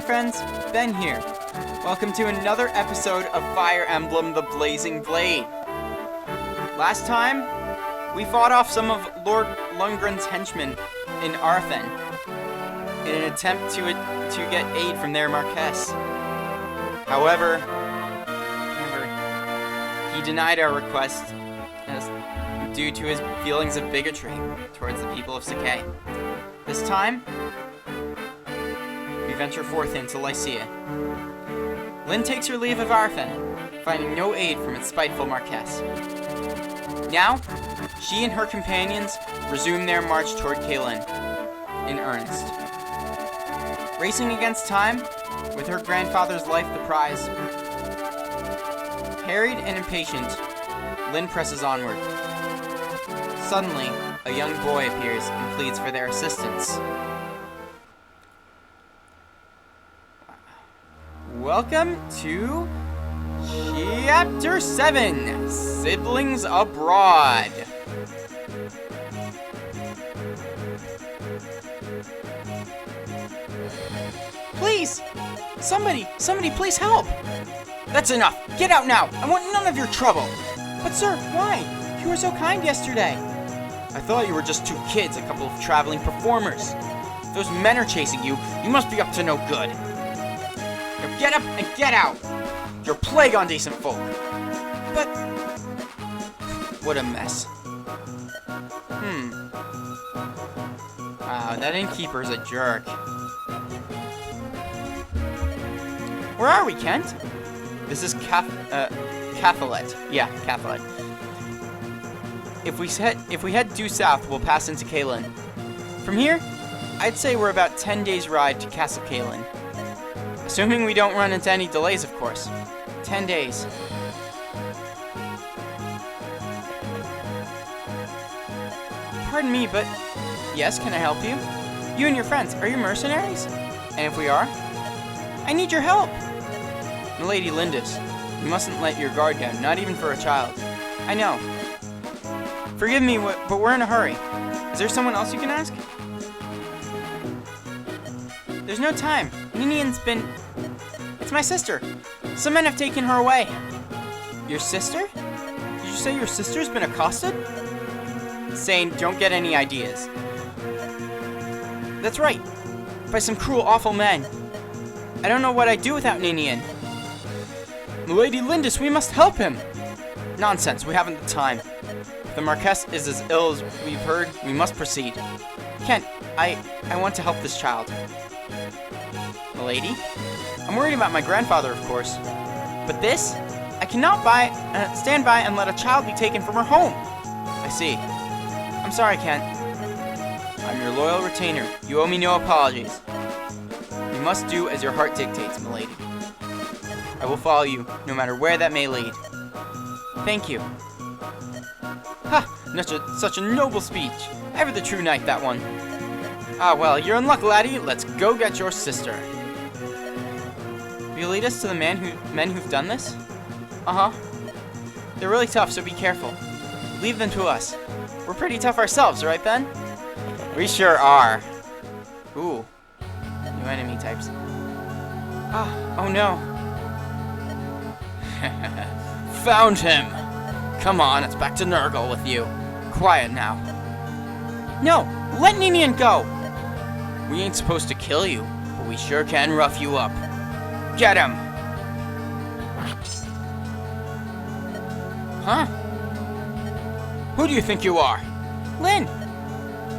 friends, Ben here. Welcome to another episode of Fire Emblem: The Blazing Blade. Last time, we fought off some of Lord Lundgren's henchmen in Arthen in an attempt to get aid from their Marquess. However, he denied our request due to his feelings of bigotry towards the people of Sakai. This time, we venture forth into Lycia. Lynn takes her leave of Arthen, finding no aid from its spiteful Marquess. Now, she and her companions resume their march toward Caelin in earnest. Racing against time, with her grandfather's life the prize, harried and impatient, Lynn presses onward. Suddenly, a young boy appears and pleads for their assistance. Welcome to Chapter 7, Siblings Abroad. Please! Somebody please help! That's enough! Get out now! I want none of your trouble! But sir, why? You were so kind yesterday. I thought you were just two kids, a couple of traveling performers. If those men are chasing you, you must be up to no good. Now get up and get out! You're a plague on decent folk. But... what a mess. Wow, that innkeeper's a jerk. Where are we, Kent? This is Cathalet. Yeah, Cathalet. If we head due south, we'll pass into Caelin. From here, I'd say we're about 10 days' ride to Castle Caelin. Assuming we don't run into any delays, of course. 10 days. Pardon me, but... yes, can I help you? You and your friends, are you mercenaries? And if we are, I need your help. Milady Lindis, you mustn't let your guard down, not even for a child. I know. Forgive me, but we're in a hurry. Is there someone else you can ask? There's no time. Ninian's been... it's my sister. Some men have taken her away. Your sister? Did you say your sister's been accosted? Sane, don't get any ideas. That's right. By some cruel, awful men. I don't know what I'd do without Ninian. Milady Lindis, we must help him! Nonsense, we haven't the time. If the Marquess is as ill as we've heard, we must proceed. Kent, I want to help this child. Milady? I'm worried about my grandfather, of course. But this? I cannot stand by and let a child be taken from her home. I see. I'm sorry, Kent. I'm your loyal retainer. You owe me no apologies. You must do as your heart dictates, milady. I will follow you, no matter where that may lead. Thank you. Ha! Such a noble speech. Ever the true knight, that one. Ah, well, you're in luck, laddie. Let's go get your sister. Will you lead us to the men who've done this? Uh-huh. They're really tough, so be careful. Leave them to us. We're pretty tough ourselves, right, Ben? We sure are. Ooh. New enemy types. Ah, oh no. Found him! Come on, it's back to Nurgle with you. Quiet now. No! Let Ninian go! We ain't supposed to kill you, but we sure can rough you up. Get him! Huh? Who do you think you are? Lynn!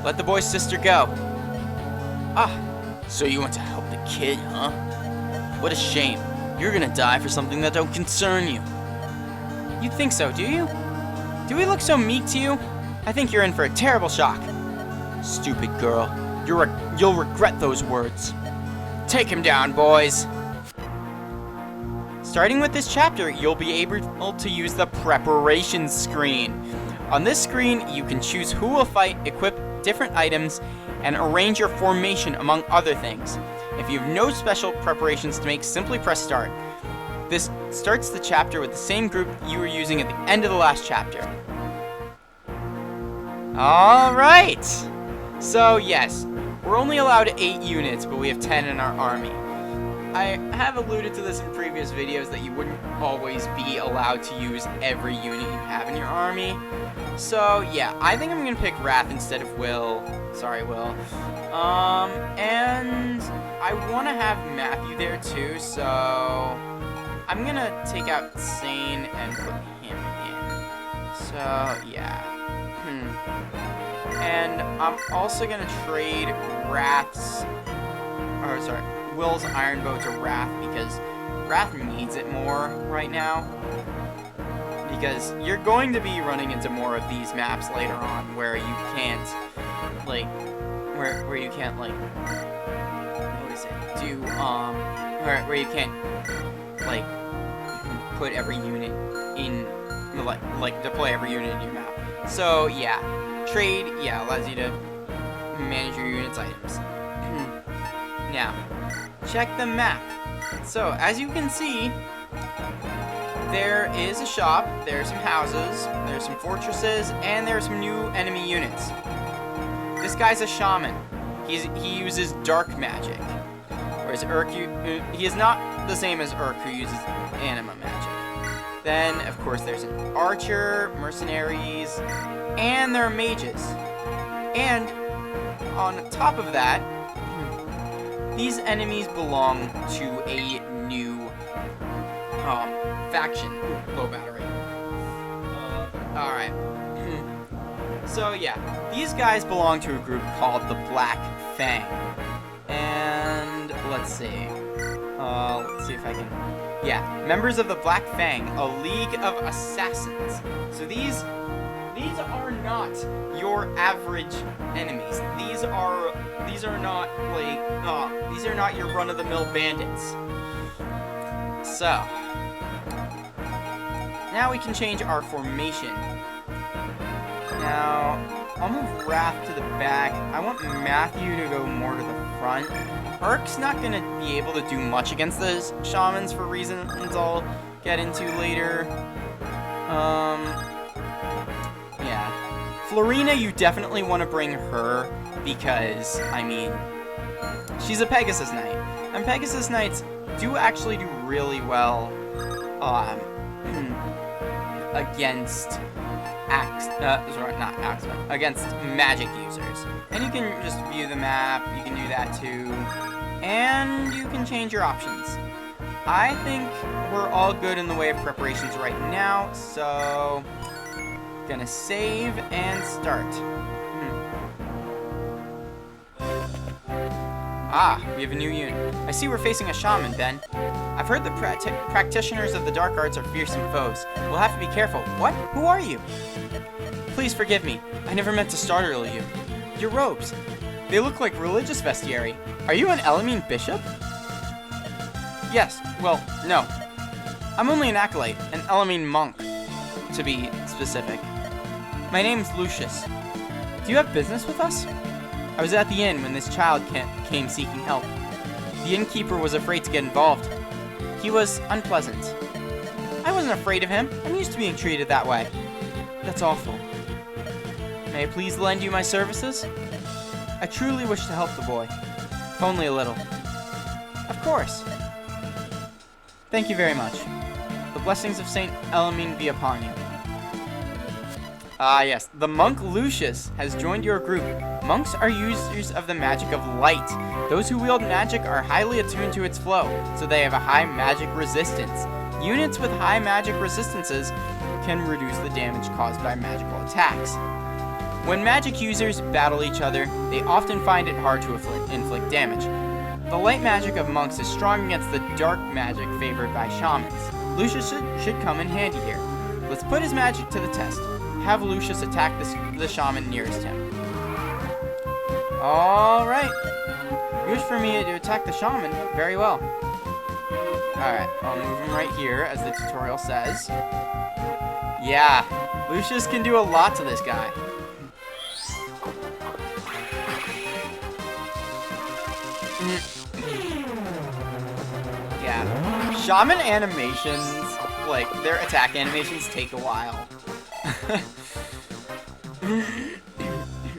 Let the boy's sister go. Ah, so you want to help the kid, huh? What a shame. You're gonna die for something that don't concern you. You think so, do you? Do we look so meek to you? I think you're in for a terrible shock. Stupid girl. You'll regret those words. Take him down, boys. Starting with this chapter, you'll be able to use the preparation screen. On this screen, you can choose who will fight, equip different items, and arrange your formation, among other things. If you have no special preparations to make, simply press start. This starts the chapter with the same group you were using at the end of the last chapter. Alright! So yes, we're only allowed 8 units, but we have 10 in our army. I have alluded to this in previous videos that you wouldn't always be allowed to use every unit you have in your army. So, yeah, I think I'm going to pick Wrath instead of Will. Sorry, Will. And I want to have Matthew there too, so I'm going to take out Sane and put him in. So, yeah. And I'm also going to trade Will's Iron Bow to Wrath, because Wrath needs it more right now. Because you're going to be running into more of these maps later on where you can't, like, where you can't, like, what is it? Do, where you can't, like, put every unit in, like deploy every unit in your map. So, yeah. Trade, yeah, allows you to manage your unit's items. Now, check the map. So, as you can see, there is a shop, there's some houses, there's some fortresses, and there's some new enemy units. This guy's a shaman. He uses dark magic, whereas Urk, he is not the same as Urk, who uses anima magic. Then, of course, there's an archer, mercenaries, and there are mages. And on top of that, these enemies belong to a new faction. Ooh, low battery. Alright. So, yeah. These guys belong to a group called the Black Fang. And, let's see if I can... Yeah, members of the Black Fang, a league of assassins. So these are not your average enemies. These are not like these are not your run-of-the-mill bandits. So now we can change our formation. Now I'll move Wrath to the back. I want Matthew to go more to the front. Urk's not gonna be able to do much against the shamans for reasons I'll get into later. Yeah. Florina, you definitely want to bring her because, I mean, she's a Pegasus Knight. And Pegasus Knights do actually do really well against against magic users. And you can just view the map, you can do that too, and you can change your options. I think we're all good in the way of preparations right now, so gonna save and start. Ah, we have a new unit. I see we're facing a shaman, Ben. I've heard the practitioners of the dark arts are fearsome foes. We'll have to be careful. What? Who are you? Please forgive me. I never meant to startle you. Your robes. They look like religious vestiary. Are you an Elamine bishop? Yes. Well, no. I'm only an acolyte, an Elamine monk, to be specific. My name's Lucius. Do you have business with us? I was at the inn when this child came seeking help. The innkeeper was afraid to get involved. He was unpleasant. I wasn't afraid of him. I'm used to being treated that way. That's awful. May I please lend you my services? I truly wish to help the boy. If only a little. Of course. Thank you very much. The blessings of Saint Elamine be upon you. Ah, yes. The monk Lucius has joined your group. Monks are users of the magic of light. Those who wield magic are highly attuned to its flow, so they have a high magic resistance. Units with high magic resistances can reduce the damage caused by magical attacks. When magic users battle each other, they often find it hard to inflict damage. The light magic of monks is strong against the dark magic favored by shamans. Lucius should come in handy here. Let's put his magic to the test. Have Lucius attack the shaman nearest him. Alright. You wish for me to attack the shaman? Very well. Alright, I'll move him right here, as the tutorial says. Yeah, Lucius can do a lot to this guy. Yeah. Shaman animations, like, their attack animations take a while.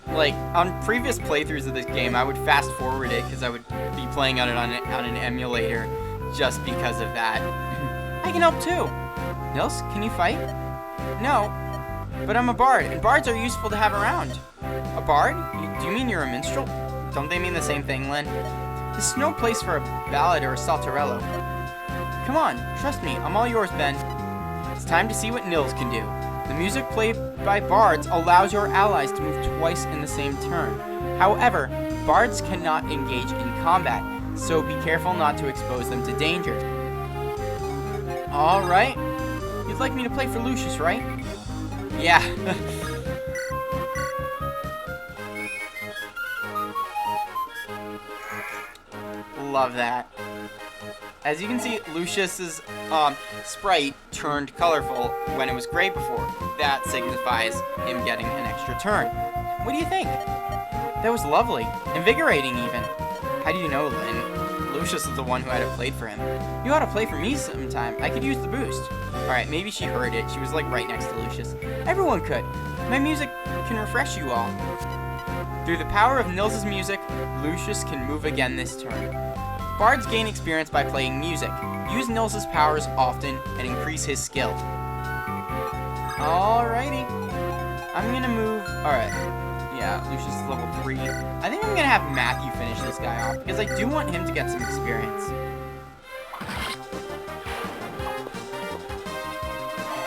Like, on previous playthroughs of this game, I would fast forward it because I would be playing on it on an emulator. just because of that. I can help too. Nils, can you fight? No, but I'm a bard, and bards are useful to have around. A bard? Do you mean you're a minstrel? Don't they mean the same thing, Lynn? This is no place for a ballad or a saltarello. Come on, trust me, I'm all yours, Ben. It's time to see what Nils can do. The music played by bards allows your allies to move twice in the same turn. However, bards cannot engage in combat, so be careful not to expose them to danger. Alright. You'd like me to play for Lucius, right? Yeah. Love that. As you can see, Lucius's sprite turned colorful when it was gray before. That signifies him getting an extra turn. What do you think? That was lovely. Invigorating, even. How do you know, Lynn? Lucius is the one who had it played for him. You ought to play for me sometime. I could use the boost. Alright, maybe she heard it. She was like right next to Lucius. Everyone could. My music can refresh you all. Through the power of Nils's music, Lucius can move again this turn. Bards gain experience by playing music. Use Nils's powers often and increase his skill. Alrighty. I'm gonna move... Alright. Yeah, Lucius is level 3. I think I'm gonna have Matthew finish this guy off, because I do want him to get some experience.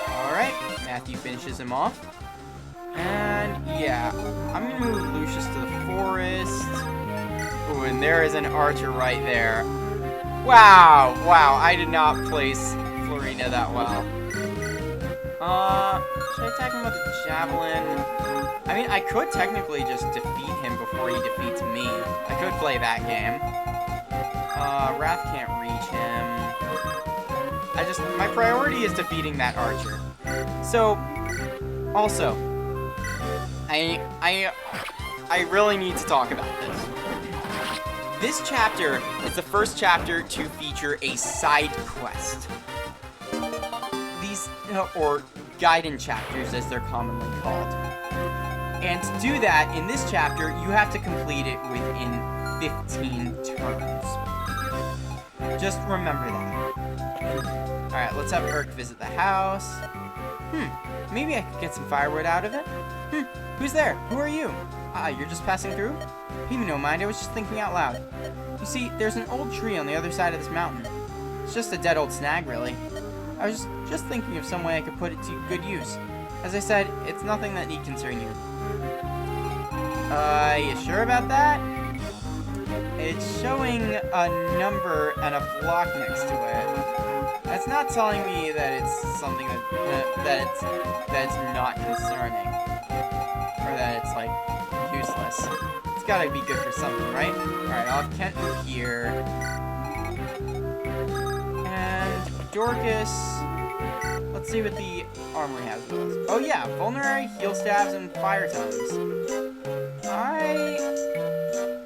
Alright, Matthew finishes him off. And, yeah, I'm gonna move Lucius to the forest. Ooh, and there is an archer right there. Wow, wow, I did not place Florina that well. Should I attack him with a javelin? I mean, I could technically just defeat him before he defeats me. I could play that game. Wrath can't reach him. My priority is defeating that archer. So, also, I really need to talk about this. This chapter is the first chapter to feature a side quest. These, or guidance chapters as they're commonly called. And to do that, in this chapter, you have to complete it within 15 turns. Just remember that. Alright, let's have Urk visit the house. Maybe I could get some firewood out of it. Who's there? Who are you? You're just passing through? Even no mind, I was just thinking out loud. You see, there's an old tree on the other side of this mountain. It's just a dead old snag, really. I was just thinking of some way I could put it to good use. As I said, it's nothing that need concern you. You sure about that? It's showing a number and a block next to it. That's not telling me that it's something that it's not concerning. Or that it's, like, useless. It's gotta be good for something, right? Alright, I'll have Kent move here. And Dorcas... Let's see what the armory has with us. Oh yeah, vulnerary, heal stabs, and fire tongues.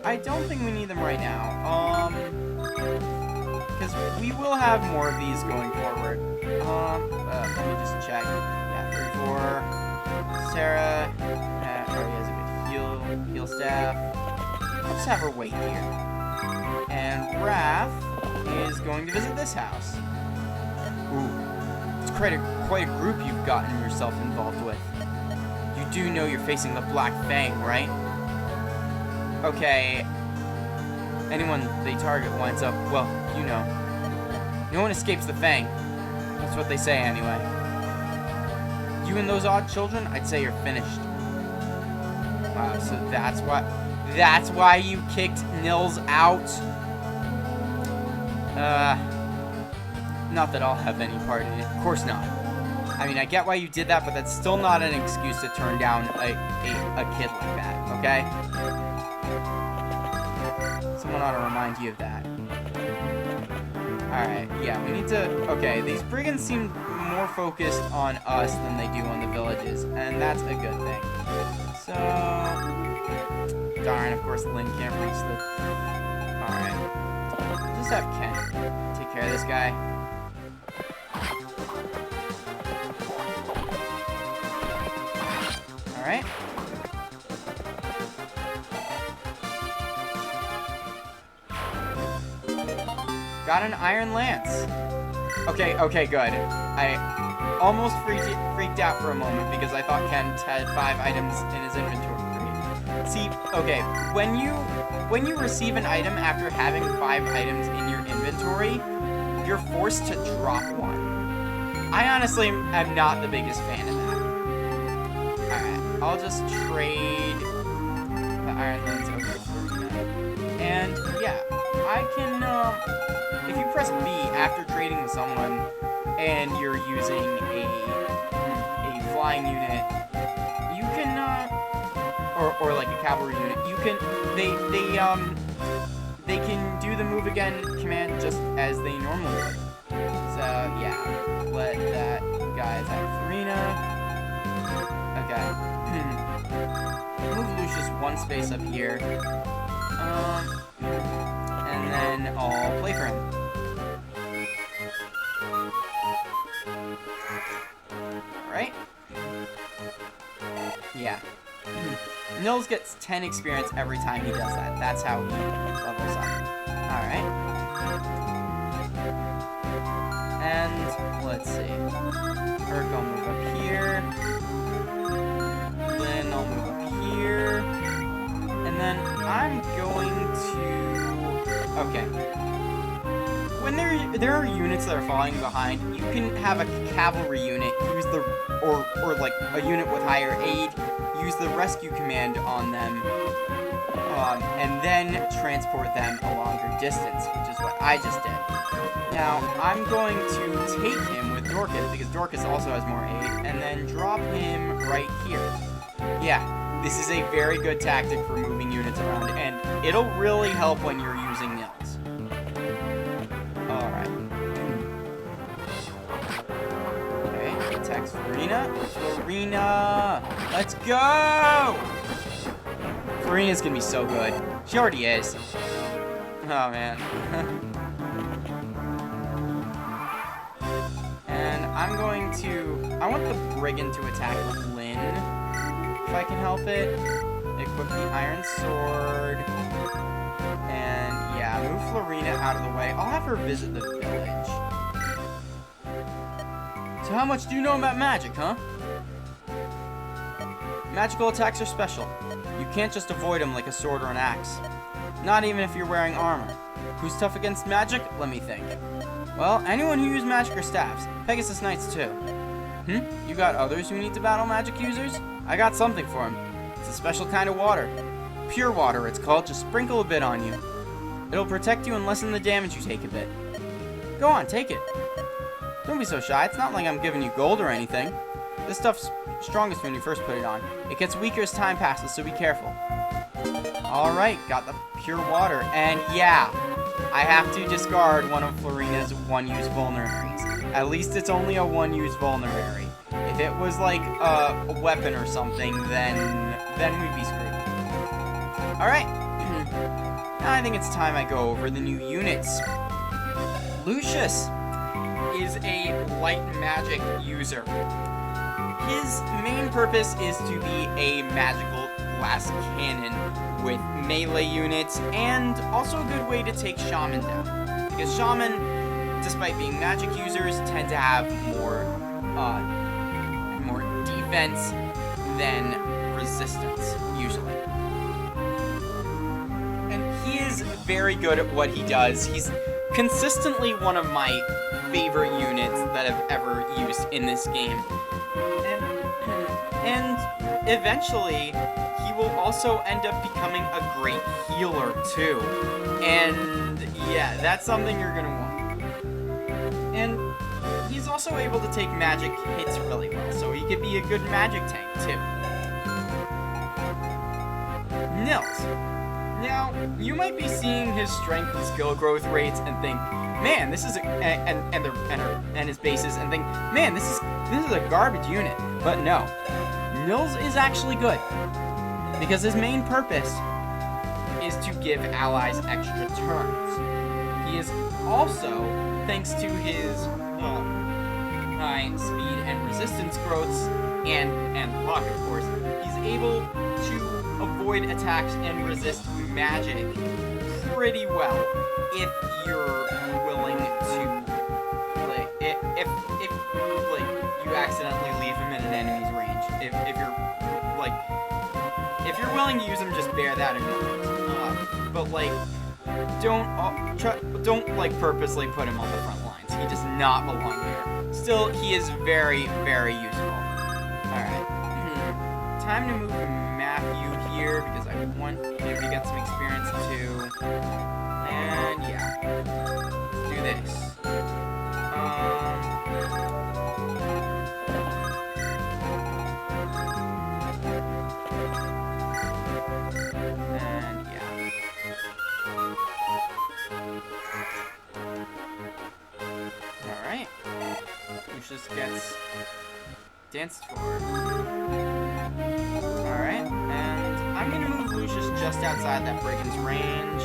I don't think we need them right now. Because we will have more of these going forward. Let me just check. Yeah, 34. Sarah, already has a good heal staff. I'll just have her wait here. And Wrath is going to visit this house. Ooh, it's quite a group you've gotten yourself involved with. You do know you're facing the Black Fang, right? Okay. Anyone they target winds up, well, you know. No one escapes the Fang. That's what they say, anyway. You and those odd children, I'd say you're finished. Wow, so that's why you kicked Nils out? Not that I'll have any part in it. Of course not. I mean, I get why you did that, but that's still not an excuse to turn down a kid like that, okay? Someone ought to remind you of that. Alright, yeah, we need to... Okay, these brigands seem more focused on us than they do on the villages, and that's a good thing. So... Darn, of course Lynn can't reach the... Alright. Just have Ken take care of this guy. Alright. got an Iron Lance. Okay, good. I almost freaked out for a moment because I thought Ken had 5 items in his inventory. See, okay, when you receive an item after having 5 items in your inventory, you're forced to drop one. I honestly am not the biggest fan of that. Alright, I'll just trade the Iron Lance over for you. And yeah, I can, if you press B after trading with someone and you're using a flying unit, you can, or like a cavalry unit, you can, they can do the move again command just as they normally would. So yeah, let that guy's out of arena. Okay. Move Lucius 1 space up here. And then I'll play for him. Alright. Yeah. Nils gets 10 experience every time he does that. That's how he levels up. Alright. And let's see. Urk, I'll move up here. Then I'll move up here. And then I'm going to... Okay. When there are units that are falling behind, you can have a cavalry unit use the... Or like a unit with higher aid, use the rescue command on them, and then transport them a longer distance, which is what I just did. Now, I'm going to take him with Dorcas, because Dorcas also has more aid, and then drop him right here. Yeah, this is a very good tactic for moving units around, and it'll really help when you're using Nils. Alright. Okay, attacks Florina. Florina! Let's go! Florina's gonna be so good. She already is. Oh, man. I'm going to... I want the Brigand to attack Lynn, if I can help it. Equip the Iron Sword. And, yeah, move Florina out of the way. I'll have her visit the village. So how much do you know about magic, huh? Magical attacks are special. You can't just avoid them like a sword or an axe. Not even if you're wearing armor. Who's tough against magic? Let me think. Well, anyone who uses magic or staffs. Pegasus Knights, too. You got others who need to battle magic users? I got something for them. It's a special kind of water. Pure water, it's called. Just sprinkle a bit on you. It'll protect you and lessen the damage you take a bit. Go on, take it. Don't be so shy. It's not like I'm giving you gold or anything. This stuff's strongest when you first put it on. It gets weaker as time passes, so be careful. Alright, got the pure water. And yeah, I have to discard one of Florina's one-use vulneraries. At least it's only a one-use vulnerary. If it was like a weapon or something, then we'd be screwed. Alright. Now I think it's time I go over the new units. Lucius is a light magic user. His main purpose is to be a magical glass cannon with melee units, and also a good way to take Shaman down. Because Shaman, despite being magic users, tend to have more defense than resistance, usually. And he is very good at what he does. He's consistently one of my favorite units that I've ever used in this game. And eventually, he will also end up becoming a great healer, too. And yeah, that's something you're gonna want. And he's also able to take magic hits really well, so he could be a good magic tank, too. Nils. Now, you might be seeing his strength and skill growth rates and think, man, this is and his bases, and think, man, this is a garbage unit. But no, Nils is actually good, because his main purpose is to give allies extra turns. He is also, thanks to his high speed and resistance growths, and luck, of course, he's able to avoid attacks and resist magic pretty well if you're willing If you're willing to use him, just bear that in mind. But like, don't like purposely put him on the front lines. He does not belong there. Still, he is very, very useful. All right, time to move Matthew here because I want him to get some experience too. And yeah, let's do this. And yeah. Alright. Lucius gets danced for. Alright, and I'm gonna move Lucius just outside that brigand's range.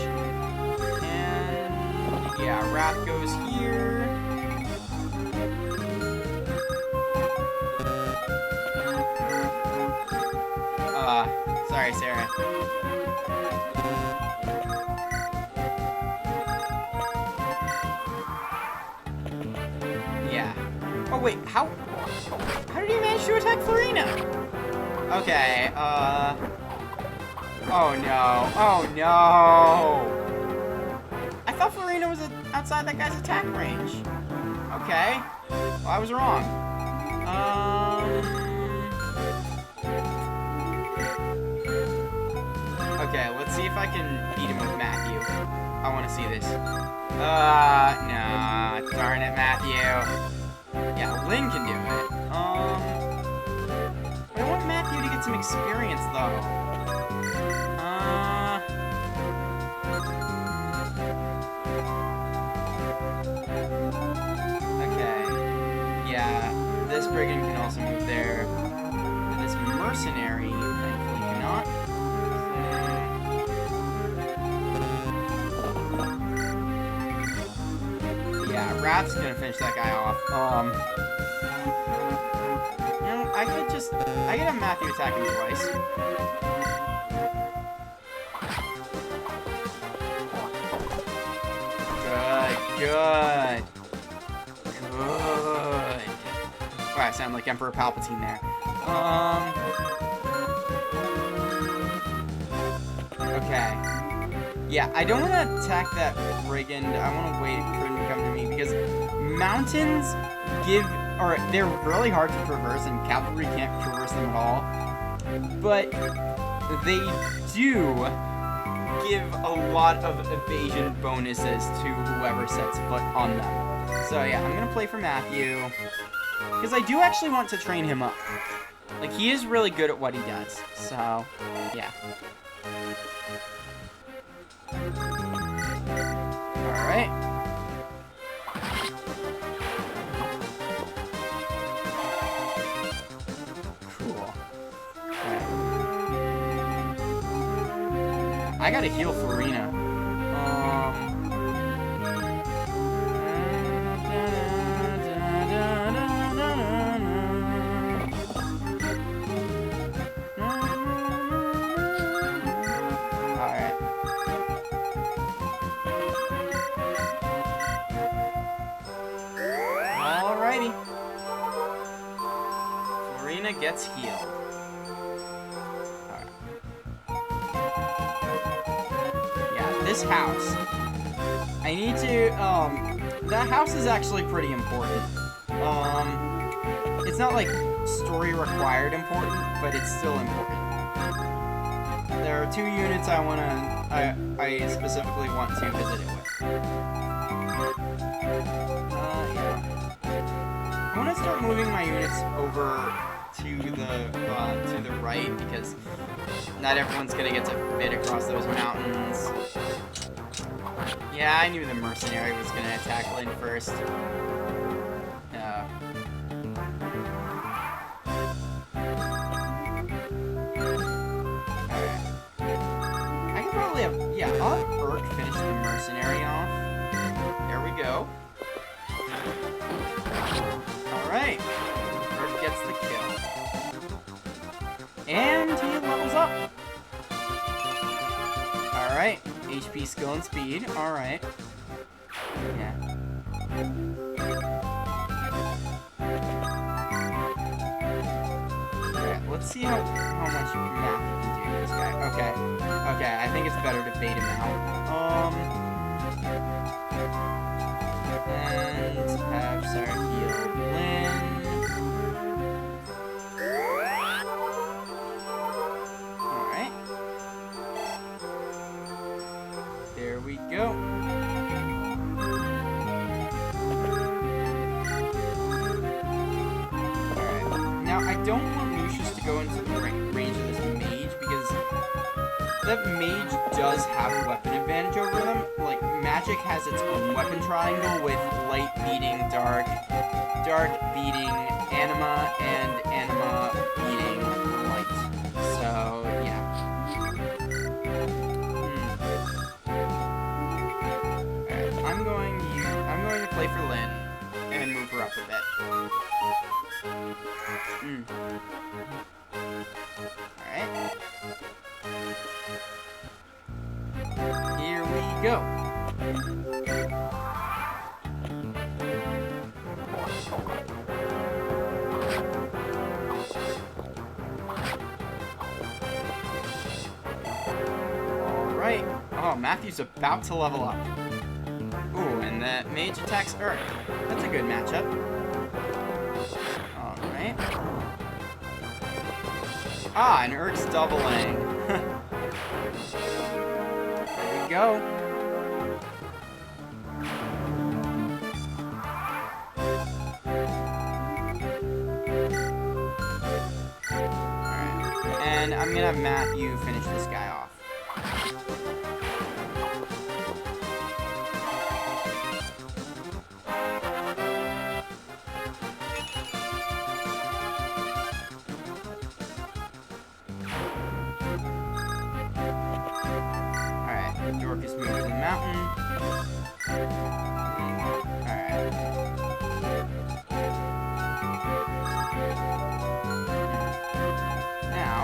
And yeah, Wrath goes here. Sorry, Sarah. Yeah. Oh wait, how did he manage to attack Florina? Okay, oh no, oh no! I thought Florina was outside that guy's attack range. Okay, well, I was wrong. Okay, let's see if I can beat him with Matthew. I want to see this. Nah, darn it, Matthew. Yeah, Lynn can do it. But I want Matthew to get some experience, though. Okay. Yeah, this brigand can also move there. And this mercenary, thankfully, cannot. Yeah, Wrath's gonna finish that guy off. You know, I could have Matthew attack him twice. Good. Oh, I sound like Emperor Palpatine there. Okay. Yeah, I don't want to attack that brigand. I want to wait for him to come to me because mountains they're really hard to traverse and cavalry can't traverse them at all. But they do give a lot of evasion bonuses to whoever sets foot on them. So yeah, I'm going to play for Matthew because I do actually want to train him up. Like, he is really good at what he does. So, yeah. Alright. Cool. Okay. I gotta heal Florina. Gets healed. Alright. Yeah, this house. I need to, that house is actually pretty important. It's not like story required important, but it's still important. There are 2 units I specifically want to visit it with. Yeah. I want to start moving my units over to the right because not everyone's gonna get to fit across those mountains. Yeah, I knew the mercenary was gonna attack Lynn first. Alright. I can probably have, I'll have Urk finish the mercenary off. There we go. Alright. Urk gets the kill. And he levels up. Alright. HP, skill, and speed. Alright. Yeah. Alright, let's let's see how much math you can do to this guy. Okay. Okay, I think it's better to bait him out. And have Sarah heal Lynn. Alright. There we go. Alright. Now, I don't want Lucius to go into the range of this mage because that mage does have weapon advantage over them. Like, magic has its own weapon triangle with light beating dark, dark beating anima, and anima beating light. So, yeah. Alright, I'm going to play for Lynn and move her up a bit. Alright. Here we go. Alright. Oh, Matthew's about to level up. Ooh, and that mage attacks Earth. That's a good matchup. Alright. Ah, and Urk's doubling. There we go. Alright. And I'm gonna have Matthew finish this guy off. Dorcas moves to the mountain. Alright. Now,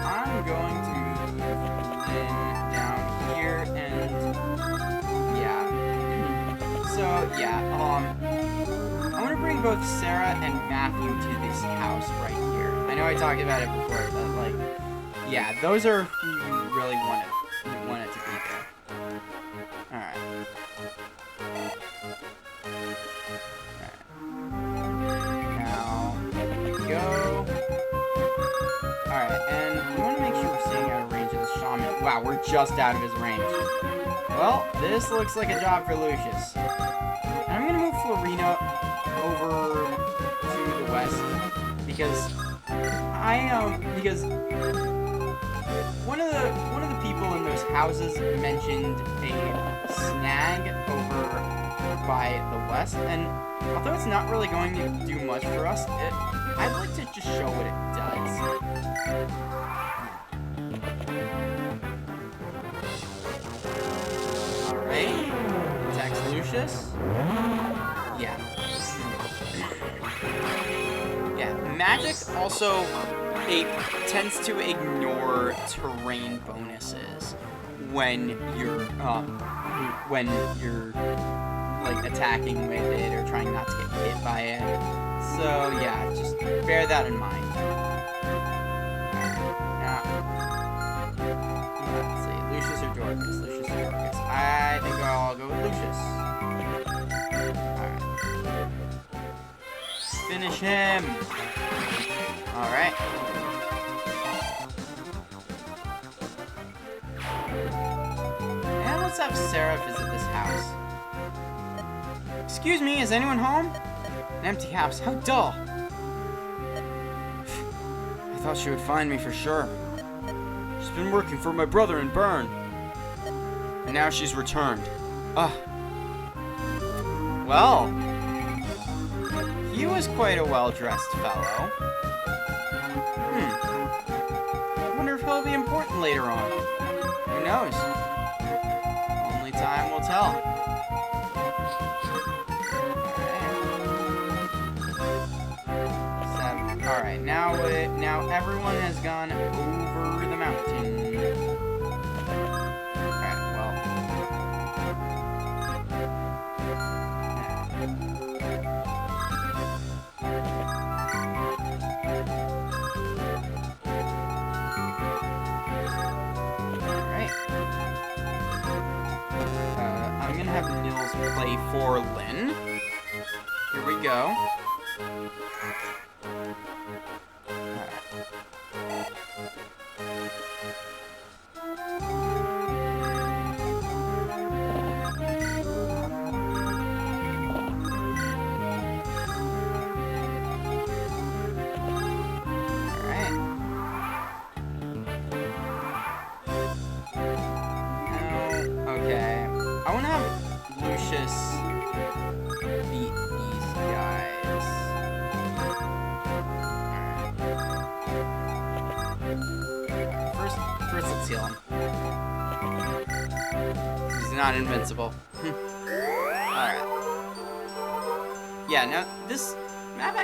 I'm going to move Lynn down here and... yeah. So, yeah, I want to bring both Sarah and Matthew to this house right here. I know I talked about it before, but, like, yeah, those are who you really want it to be there. Alright. Now, there we go. Alright, and we want to make sure we're staying out of range of the shaman. Wow, we're just out of his range. Well, this looks like a job for Lucius. And I'm going to move Florina over to the west because because one of the people in those houses mentioned a snag over by the west, and although it's not really going to do much for us, I'd like to just show what it does. Alright, attacks Lucius. Yeah. Yeah, magic also tends to ignore terrain bonuses when you're like attacking with it or trying not to get hit by it. So yeah, just bear that in mind. Now, let's see, Lucius or Dorcas? Lucius or Dorcas? I think I'll go with Lucius. Alright. Finish him! Alright. And let's have Sarah visit this house. Excuse me, is anyone home? An empty house, how dull. I thought she would find me for sure. She's been working for my brother in Bern. And now she's returned. Ugh. Well, he was quite a well-dressed fellow. I wonder if he'll be important later on. Who knows? Only time will tell. Alright, now everyone has gone over the mountain. Alright, well. have Nils play for Lynn. Here we go. Okay. I want to have Lucius beat these guys. Alright. First let's heal him. He's not invincible. Alright. Yeah, now this map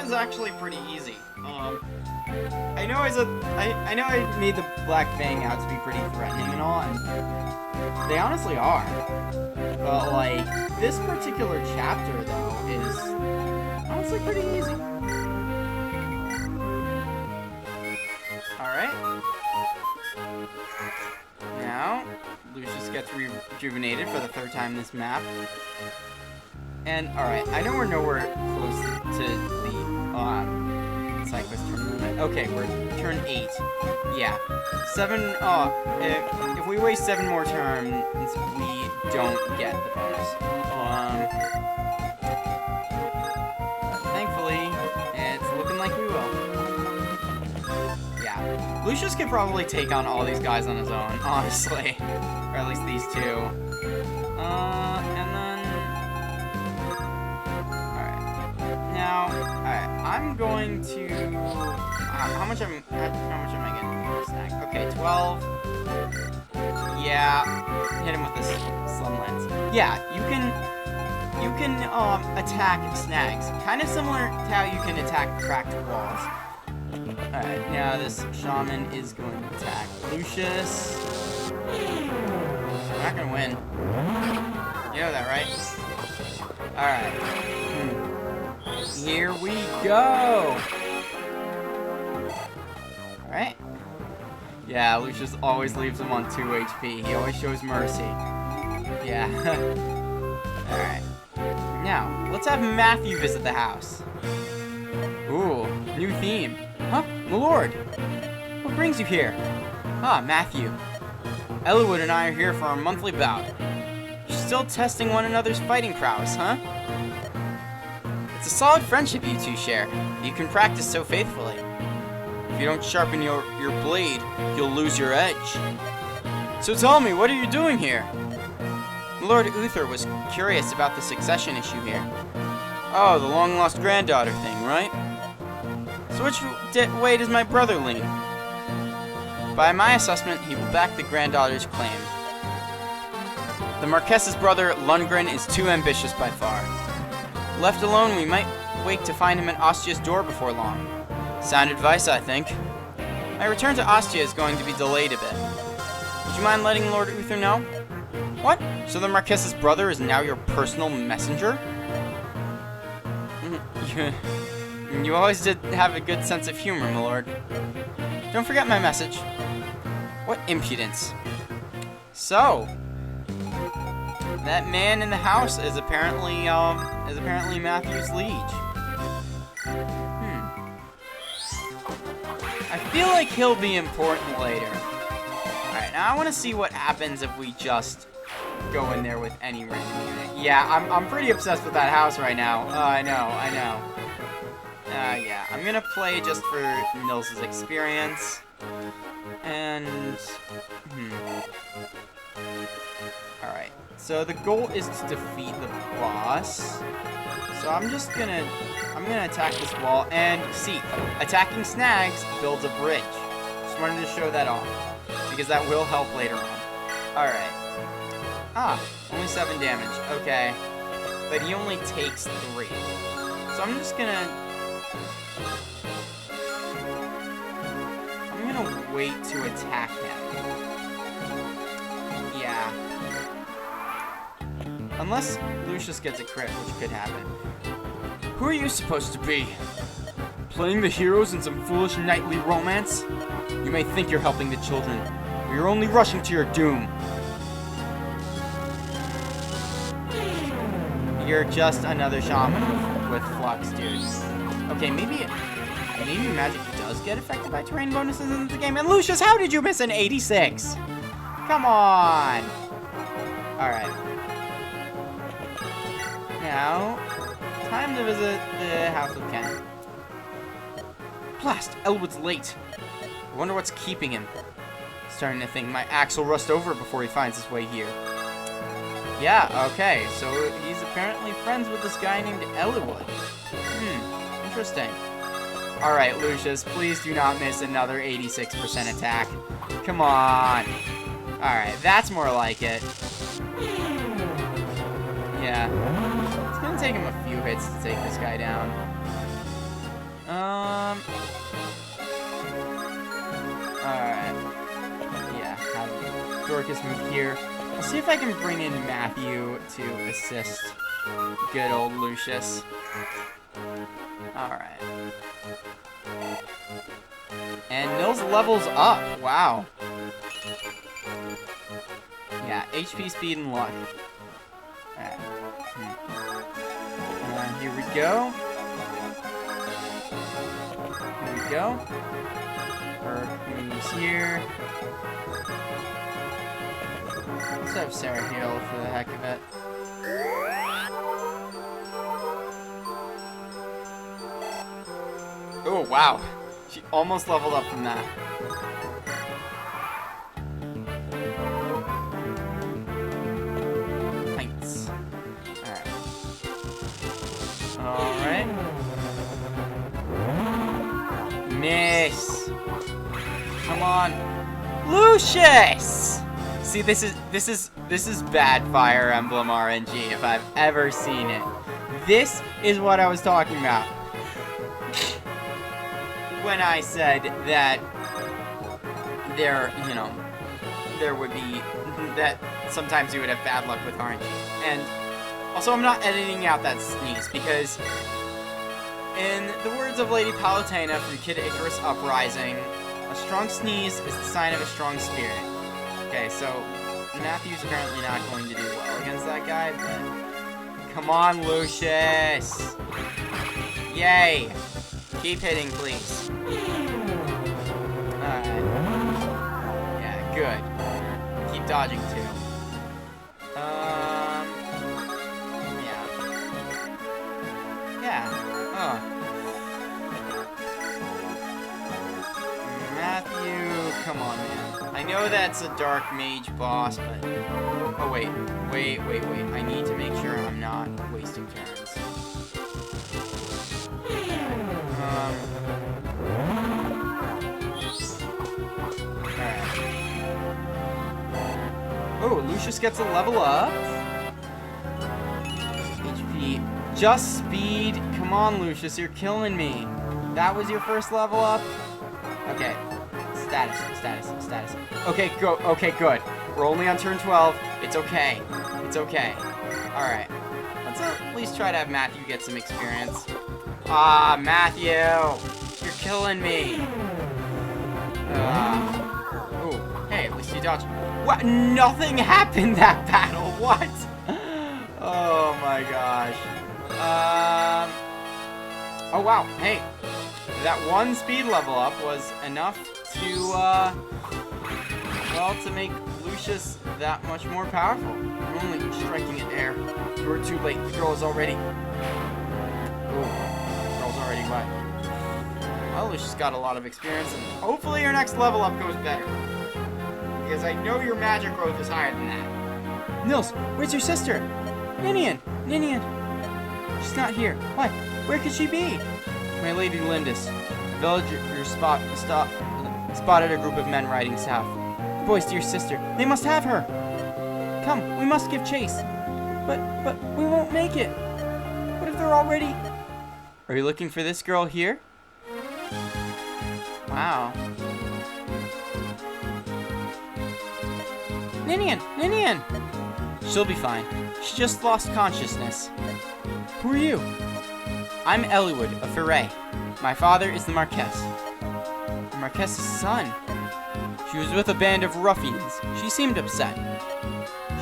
is actually pretty easy. I know I made the Black Fang out to be pretty threatening and all, and they honestly are. But like this particular chapter though is honestly pretty easy. Alright. Now Lucius gets rejuvenated for the 3rd time this map. And alright, I know we're nowhere close to the side quest turn limit. Okay, we're turn 8. Yeah. 7 if we waste 7 more turns, we don't get the bonus. Thankfully, it's looking like we will. Yeah. Lucius could probably take on all these guys on his own, honestly. Or at least these 2. And then alright, I'm going to. How much am I getting for a snack? Okay, 12. Yeah, hit him with this slum lens. Yeah, you can attack snags, kind of similar to how you can attack cracked walls. All right, now this shaman is going to attack Lucius. We're not gonna win. You know that, right? All right. Here we go! Alright. Yeah, Lucius always leaves him on 2 HP. He always shows mercy. Yeah. Alright. Now, let's have Matthew visit the house. Ooh, new theme. Huh? My lord! What brings you here? Ah, Matthew. Eliwood and I are here for our monthly bout. You're still testing one another's fighting prowess, huh? It's a solid friendship you two share. You can practice so faithfully. If you don't sharpen your blade, you'll lose your edge. So tell me, what are you doing here? Lord Uther was curious about the succession issue here. Oh, the long-lost granddaughter thing, right? So which way does my brother lean? By my assessment, he will back the granddaughter's claim. The Marquess's brother, Lundgren, is too ambitious by far. Left alone, we might wait to find him at Ostia's door before long. Sound advice, I think. My return to Ostia is going to be delayed a bit. Would you mind letting Lord Uther know? What? So the Marquess's brother is now your personal messenger? You always did have a good sense of humor, my lord. Don't forget my message. What impudence. So, that man in the house is apparently Matthew's liege. I feel like he'll be important later. Alright, now I want to see what happens if we just go in there with any random unit. Yeah, I'm pretty obsessed with that house right now. I know. Yeah, I'm gonna play just for Nils' experience. And, Alright, so the goal is to defeat the boss. So I'm gonna attack this wall, and see, attacking snags builds a bridge. Just wanted to show that off, because that will help later on. Alright. Only 7 damage, okay. But he only takes 3. So I'm gonna wait to attack him. Yeah. Unless Lucius gets a crit, which could happen. Who are you supposed to be? Playing the heroes in some foolish knightly romance? You may think you're helping the children, but you're only rushing to your doom. You're just another shaman with flux, dude. Okay, maybe magic does get affected by terrain bonuses in the game. And Lucius, how did you miss an 86? Come on. All right. Now, time to visit the house of Ken. Blast! Elwood's late. I wonder what's keeping him. Starting to think my axe will rust over before he finds his way here. Yeah, okay, so he's apparently friends with this guy named Elwood. Interesting. Alright, Lucius, please do not miss another 86% attack. Come on. Alright, that's more like it. Yeah. It's gonna take him a few hits to take this guy down. Alright. Yeah, have Dorcas move here. I'll see if I can bring in Matthew to assist good old Lucius. Alright. And Nils levels up. Wow. Yeah, HP, speed, and luck. Alright. Here we go. Here we go. Earth moves here. Let's have Sarah heal for the heck of it. Oh, wow. She almost leveled up from that. Pints. Alright. Miss. Come on. Lucius! See, this is bad Fire Emblem RNG if I've ever seen it. This is what I was talking about when I said that there would be that sometimes you would have bad luck with RNG. And also, I'm not editing out that sneeze because, in the words of Lady Palutena from Kid Icarus Uprising, a strong sneeze is the sign of a strong spirit. Okay, so Matthew's apparently not going to do well against that guy, but come on, Lucius! Yay! Keep hitting, please. Alright. Yeah, good. Keep dodging, too. Yeah. Yeah. Oh. Matthew, come on, man. I know that's a Dark Mage boss, but... Oh, wait. Wait. I need to make sure I'm not wasting turns. Oh, Lucius gets a level up. HP. Just speed. Come on, Lucius. You're killing me. That was your first level up? Okay. Status. Okay, go. Okay, good. We're only on turn 12. It's okay. Alright. Let's at least try to have Matthew get some experience. Ah, Matthew! You're killing me! Oh, hey, at least you dodged. What? Nothing happened that battle! What? Oh my gosh. Oh wow, hey. That one speed level up was enough to, well, to make Lucius that much more powerful. I'm only striking at air. You were too late. The girl is already... Ooh. Already wet. Well, Lucius got a lot of experience, and hopefully your next level up goes better. Because I know your magic growth is higher than that. Nils, where's your sister? Ninian! She's not here. What? Where could she be? My lady Lindis. The villager spotted a group of men riding south. The boy's dear sister. They must have her. Come, we must give chase. But we won't make it. What if they're already... Are you looking for this girl here? Wow. Ninian! She'll be fine. She just lost consciousness. Who are you? I'm Elwood of Foray. My father is the Marquess. The Marquess's son. She was with a band of ruffians. She seemed upset.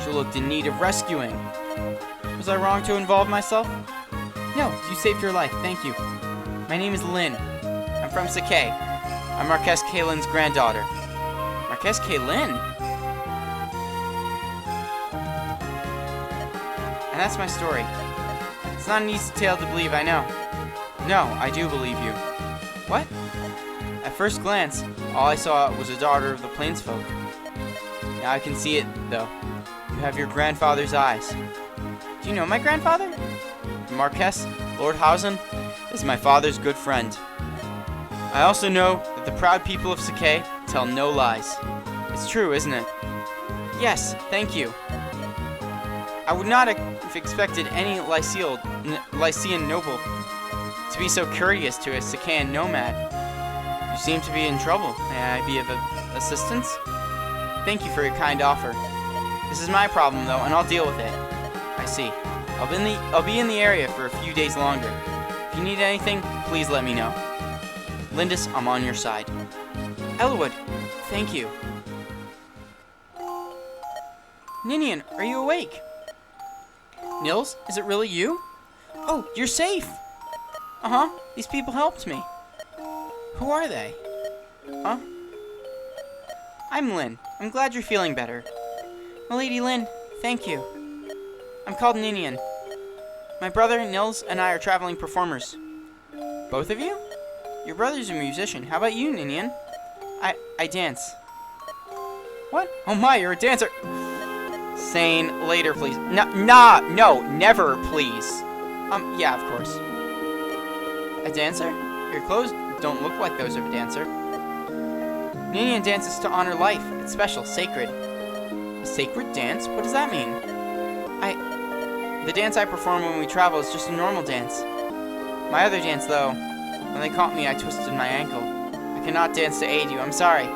She looked in need of rescuing. Was I wrong to involve myself? No, you saved your life. Thank you. My name is Lynn. I'm from Sakai. I'm Marquess Kaylin's granddaughter. Marquess Kaylin? And that's my story. It's not an easy tale to believe, I know. No, I do believe you. What? At first glance, all I saw was a daughter of the Plainsfolk. Now I can see it, though. You have your grandfather's eyes. Do you know my grandfather? The Marquess, Lord Hausen, is my father's good friend. I also know that the proud people of Sakai tell no lies. It's true, isn't it? Yes, thank you. I would not have expected any Lycian noble to be so courteous to a Sakan nomad. You seem to be in trouble. May I be of assistance? Thank you for your kind offer. This is my problem, though, and I'll deal with it. I see. I'll be in the area for a few days longer. If you need anything, please let me know. Lindis, I'm on your side. Elwood, thank you. Ninian, are you awake? Nils, is it really you? Oh, you're safe! Uh-huh, these people helped me. Who are they? Huh? I'm Lynn. I'm glad you're feeling better. Milady Lynn, thank you. I'm called Ninian. My brother, Nils, and I are traveling performers. Both of you? Your brother's a musician. How about you, Ninian? I dance. What? Oh my, you're a dancer. Sane, later, please. No, never, please. Yeah, of course. A dancer? Your clothes don't look like those of a dancer. Ninian dances to honor life. It's special, sacred. A sacred dance? What does that mean? The dance I perform when we travel is just a normal dance. My other dance, though, when they caught me, I twisted my ankle. I cannot dance to aid you. I'm sorry.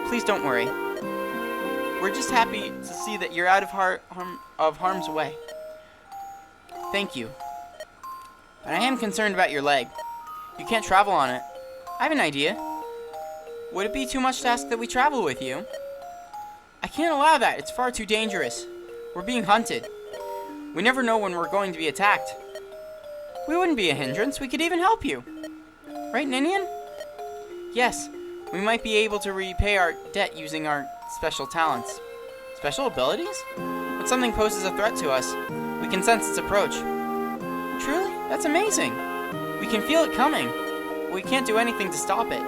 Please don't worry. We're just happy to see that you're out of harm's way. Thank you. But I am concerned about your leg. You can't travel on it. I have an idea. Would it be too much to ask that we travel with you? I can't allow that. It's far too dangerous. We're being hunted. We never know when we're going to be attacked. We wouldn't be a hindrance. We could even help you. Right, Ninian? Yes. We might be able to repay our debt using our special talents. Special abilities? When something poses a threat to us, we can sense its approach. Truly? That's amazing. We can feel it coming. We can't do anything to stop it.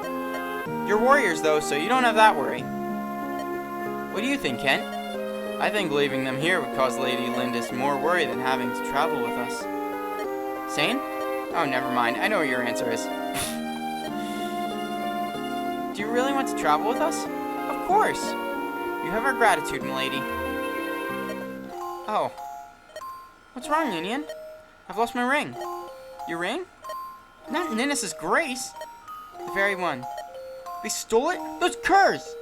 You're warriors, though, so you don't have that worry. What do you think, Kent? I think leaving them here would cause Lady Lindis more worry than having to travel with us. Sane? Oh, never mind. I know what your answer is. Do you really want to travel with us? Of course. You have our gratitude, milady. Oh. What's wrong, Ninian? I've lost my ring. Your ring? Not Ninnis's grace. The very one. They stole it? Those curs!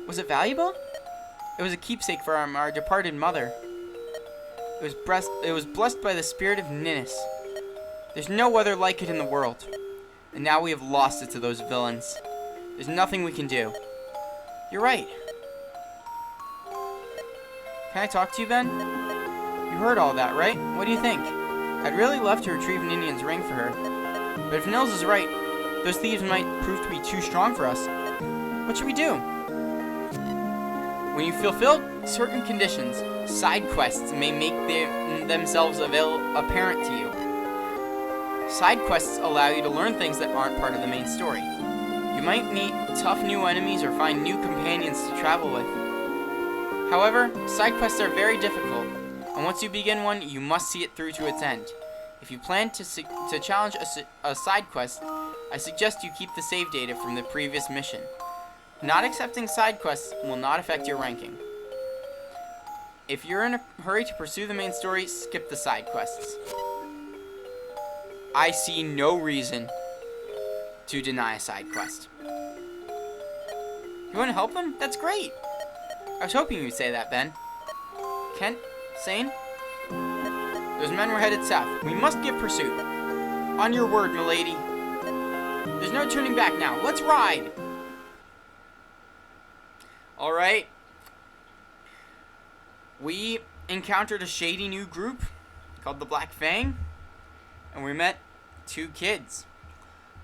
Was it valuable? It was a keepsake from our departed mother. It was blessed by the spirit of Ninnis. There's no other like it in the world. And now we have lost it to those villains. There's nothing we can do. You're right. Can I talk to you, Ben? You heard all that, right? What do you think? I'd really love to retrieve Ninian's ring for her. But if Nils is right, those thieves might prove to be too strong for us. What should we do? When you fulfill certain conditions, side quests may make themselves apparent to you. Side quests allow you to learn things that aren't part of the main story. You might meet tough new enemies or find new companions to travel with. However, side quests are very difficult, and once you begin one, you must see it through to its end. If you plan to challenge a side quest, I suggest you keep the save data from the previous mission. Not accepting side quests will not affect your ranking. If you're in a hurry to pursue the main story, skip the side quests. I see no reason to deny a side quest. You want to help them? That's great. I was hoping you'd say that, Ben. Kent? Sane? Those men were headed south. We must give pursuit. On your word, milady. There's no turning back now. Let's ride! Alright. We encountered a shady new group called the Black Fang, and we met 2 kids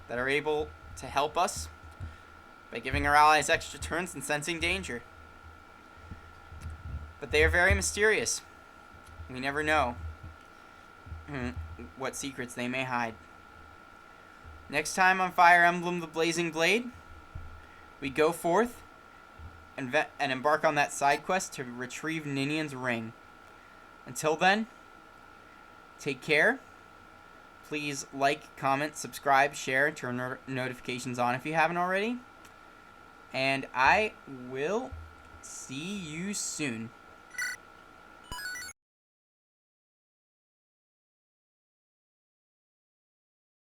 that are able to help us by giving our allies extra turns and sensing danger. But they are very mysterious. We never know what secrets they may hide. Next time on Fire Emblem the Blazing Blade, we go forth and embark on that side quest to retrieve Ninian's ring. Until then, take care. Please like, comment, subscribe, share, and turn notifications on if you haven't already. And I will see you soon.